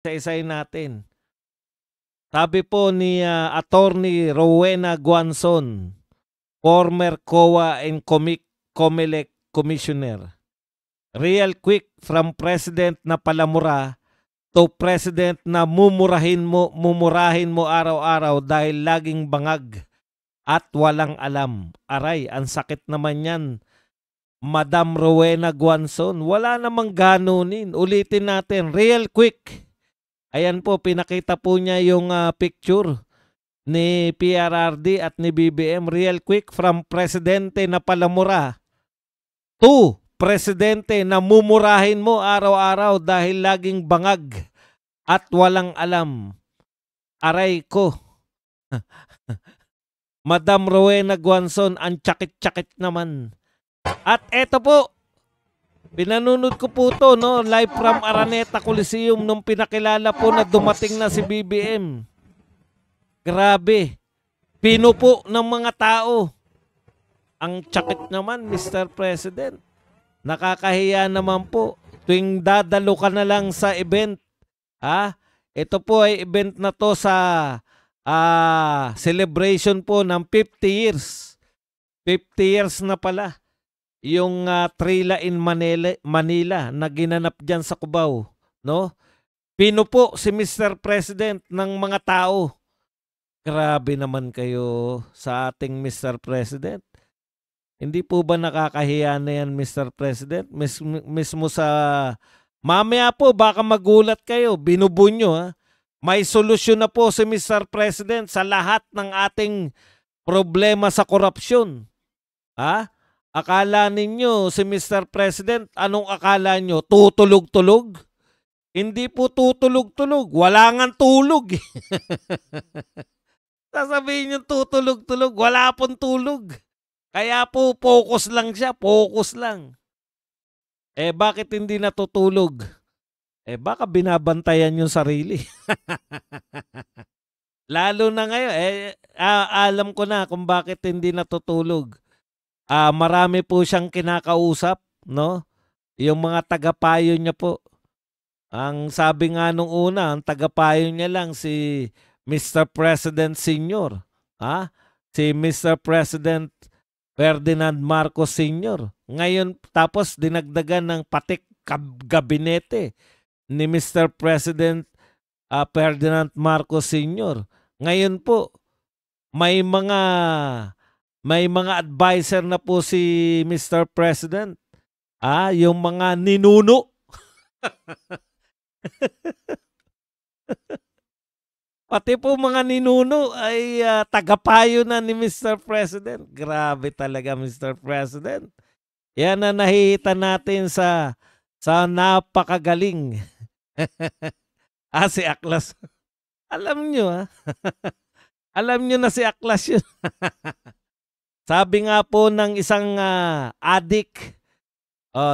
isa-isahin natin. Sabi po ni Attorney Rowena Guanzon, former COA and COMELEC Commissioner. Real quick, from President na palamura to President na mumurahin mo araw-araw dahil laging bangag at walang alam. Aray, ang sakit naman yan. Madam Rowena Guanzon, wala namang ganunin. Ulitin natin, real quick. Ayan po, pinakita po niya yung picture ni PRRD at ni BBM. Real quick, from Presidente na palamura to Presidente na mumurahin mo araw-araw dahil laging bangag at walang alam. Aray ko. Madam Rowena Guanzon, ang tsakit-tsakit naman. At eto po, pinanunod ko po to, no? Live from Araneta Coliseum nung pinakilala po na dumating na si BBM. Grabe. Pinupo ng mga tao. Ang tsakit naman, Mr. President. Nakakahiya naman po. Tuwing dadalo ka na lang sa event. Ito po ay event na to sa celebration po ng 50 years. 50 years na pala. Yung Trila in Manila na ginanap dyan sa Cubao. No? Pinupo si Mr. President ng mga tao. Grabe naman kayo sa ating Mr. President. Hindi po ba nakakahiya na yan, Mr. President? Mismo sa... Mamaya po, baka magulat kayo. Binubunyo, ha? May solusyon na po si Mr. President sa lahat ng ating problema sa korupsyon. Akala ninyo si Mr. President, anong akala nyo? Tutulog-tulog? Hindi po tutulog-tulog. Wala ngang tulog. Sasabihin nyo tutulog-tulog. Wala pong tulog. Kaya po focus lang siya. Focus lang. Bakit hindi natutulog? Baka binabantayan yung sarili. Lalo na ngayon. Alam ko na kung bakit hindi natutulog. Marami po siyang kinakausap, no? Yung mga tagapayo niya po. Ang sabi nga nung una, ang tagapayo niya lang si Mr. President Sr. Si Mr. President Ferdinand Marcos Sr. Ngayon, tapos dinagdagan ng patik gabinete ni Mr. President Ferdinand Marcos Sr. Ngayon po, may mga advisor na po si Mr. President. Yung mga ninuno. Pati po mga ninuno ay tagapayo na ni Mr. President. Grabe talaga, Mr. President. Yan na nakikita natin sa napakagaling. Si Aklas. Alam nyo, alam nyo na si Aklas yun. Sabi nga po ng isang addict,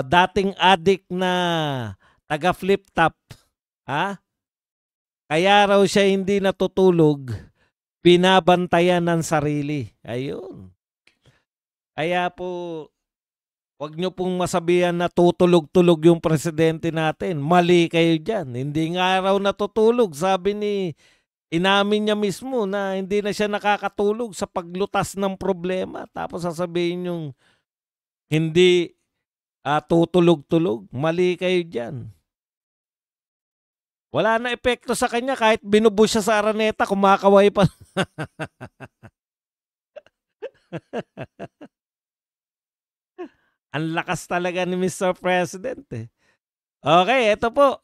dating addict na taga flip top, kaya raw siya hindi natutulog, binabantayan ng sarili. Ayun. Kaya po, wag nyo pong masabihan na tutulog-tulog yung presidente natin. Mali kayo dyan. Hindi nga raw natutulog. Sabi inamin niya mismo na hindi na siya nakakatulog sa paglutas ng problema. Tapos sasabihin yung hindi tutulog-tulog. Mali kayo dyan. Wala na epekto sa kanya kahit binubush siya sa Araneta, kumakaway pa. Ang lakas talaga ni Mr. President. Okay, ito po.